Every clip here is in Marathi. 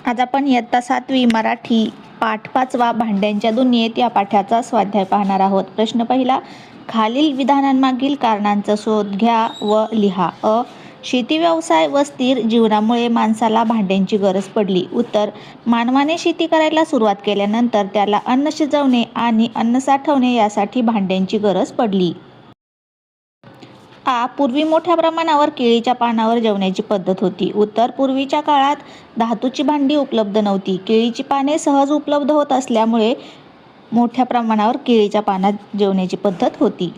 आज आपण इयत्ता 7वी मराठी पाठ 5वा भांड्यांच्या दुनियेत या पाठाचा स्वाध्याय पाहणार आहोत. प्रश्न पहिला, खालील विधानांमागील कारणांचा शोध घ्या व लिहा. शेती व्यवसाय व स्थिर जीवनामुळे माणसाला भांड्यांची गरज पडली. उत्तर, मानवाने शेती करायला सुरुवात केल्यानंतर त्याला अन्न शिजवणे आणि अन्न साठवणे यासाठी भांड्यांची गरज पडली. पूर्वी मोठ्या प्रमाणावर केळीच्या पानावर जेवण्याची पद्धत होती. उत्तर, पूर्वीच्या काळात धातूची भांडी उपलब्ध नव्हती. केळीची पाने सहज उपलब्ध होत असल्यामुळे मोठ्या प्रमाणावर केळीच्या पानात जेवण्याची पद्धत होती.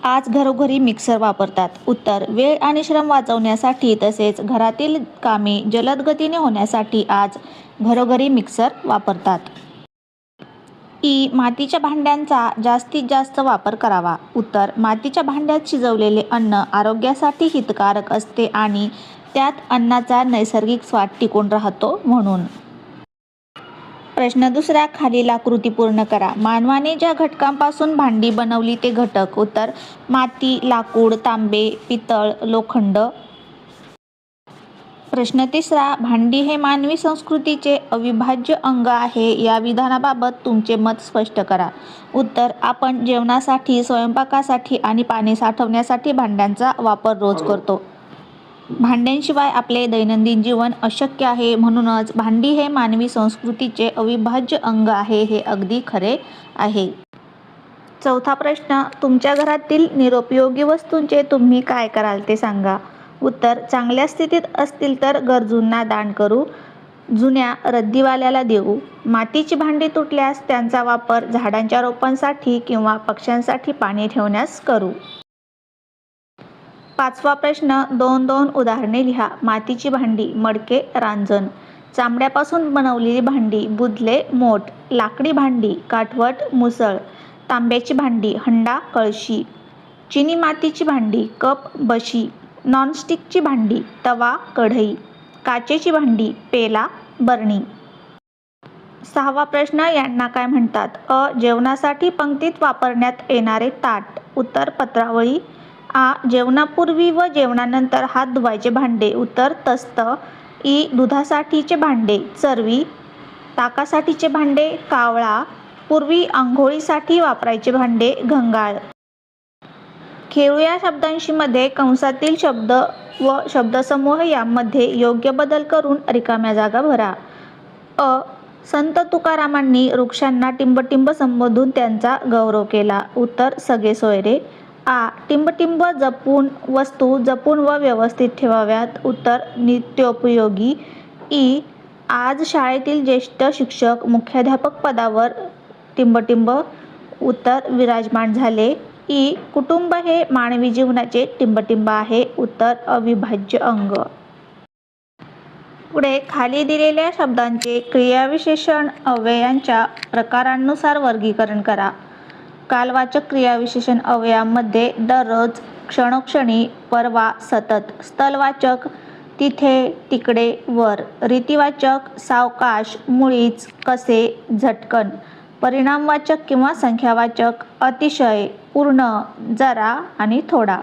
आज घरोघरी मिक्सर वापरतात. उत्तर, वेळ आणि श्रम वाचवण्यासाठी तसेच घरातील कामे जलद गतीने होण्यासाठी आज घरोघरी मिक्सर वापरतात. मातीच्या भांड्यांचा जास्तीत जास्त वापर करावा. उत्तर, मातीच्या भांड्यात शिजवलेले अन्न आरोग्यासाठी हितकारक असते आणि त्यात अन्नाचा नैसर्गिक स्वाद टिकून राहतो म्हणून. प्रश्न दुसरा, खालील आकृती पूर्ण करा. मानवाने ज्या घटकांपासून भांडी बनवली ते घटक. उत्तर, माती, लाकूड, तांबे, पितळ, लोखंड. प्रश्न तिसरा, भांडी हे मानवी संस्कृतीचे अविभाज्य अंग आहे. या विधानाबाबत तुमचे मत स्पष्ट करा. उत्तर, आपण जेवणासाठी, स्वयंपाकासाठी आणि पाणी साठवण्यासाठी भांड्यांचा वापर रोज करतो. भांड्यांशिवाय आपले दैनंदिन जीवन अशक्य आहे. म्हणूनच भांडी हे मानवी संस्कृतीचे अविभाज्य अंग आहे. हे अगदी खरे आहे. चौथा प्रश्न, तुमच्या घरातील निरुपयोगी वस्तूंचे तुम्ही काय कराल ते सांगा. उत्तर, चांगल्या स्थितीत असतील तर गरजूंना दान करू, जुन्या रद्दीवाल्याला देऊ. मातीची भांडी तुटल्यास त्यांचा वापर झाडांच्या रोपांसाठी किंवा पक्ष्यांसाठी पाणी ठेवण्यास करू. पाचवा प्रश्न, 2-2 उदाहरणे लिहा. मातीची भांडी, मडके, रांजण. चामड्यापासून बनवलेली भांडी, बुदले, मोठ. लाकडी भांडी, काठवट, मुसळ. तांब्याची भांडी, हंडा, कळशी. चिनी मातीची भांडी, कप, बशी. नॉनस्टिकची भांडी, तवा, कढई. काचेची भांडी, पेला, बरणी. सहावा प्रश्न, यांना काय म्हणतात. जेवणासाठी पंक्तीत वापरण्यात येणारे ताट. उत्तर, पत्रावळी. जेवणापूर्वी व जेवणानंतर हात धुवायचे भांडे. उत्तर, तस्त. दुधासाठीचे भांडे, चरवी. ताकासाठीचे भांडे, कावळा. पूर्वी आंघोळीसाठी वापरायचे भांडे, घंगाळ. खेळूया शब्दांशी मध्ये कंसातील शब्द व शब्दसमूह यामध्ये योग्य बदल करून रिकाम्या जागा भरा. संत तुकारामांनी वृक्षांना टिंबटिंब संबोधून त्यांचा गौरव केला. उत्तर, सगळे सोयरे. टिंबटिंब जपून, वस्तू जपून व व्यवस्थित ठेवाव्यात. उत्तर, नित्योपयोगी. आज शाळेतील ज्येष्ठ शिक्षक मुख्याध्यापक पदावर टिंबटिंब. उत्तर, विराजमान झाले. कुटुंब हे मानवी जीवनाचे टिंबटिंब आहे. उत्तर, अविभाज्य अंग. पुढे खाली दिलेल्या शब्दांचे क्रियाविशेषण अव्ययांच्या प्रकारांनुसार वर्गीकरण करा. कालवाचक क्रियाविशेषण अव्ययांमध्ये दररोज, क्षणोक्षणी, परवा, सतत. स्थलवाचक तिथे, तिकडे, वर. रीतिवाचक सावकाश, मुळीच, कसे, झटकन. परिणामवाचक किंवा संख्यावाचक अतिशय, पूर्ण, जरा आणि थोडा.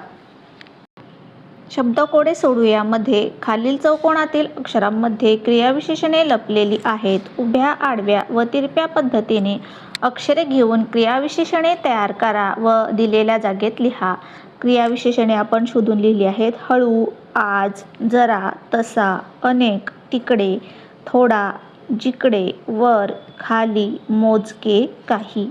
शब्दकोडे सोडवूया मध्ये खालील चौकोनातील अक्षरांमध्ये क्रियाविशेषणे लपलेली आहेत. उभ्या, आडव्या व तिरप्या पद्धतीने अक्षरे घेऊन क्रियाविशेषणे तयार करा व दिलेल्या जागेत लिहा. क्रियाविशेषणे आपण शोधून लिहिली आहेत. हळू, आज, जरा, तसा, अनेक, तिकडे, थोडा, जिकडे, वर, खाली, मोजके, काही.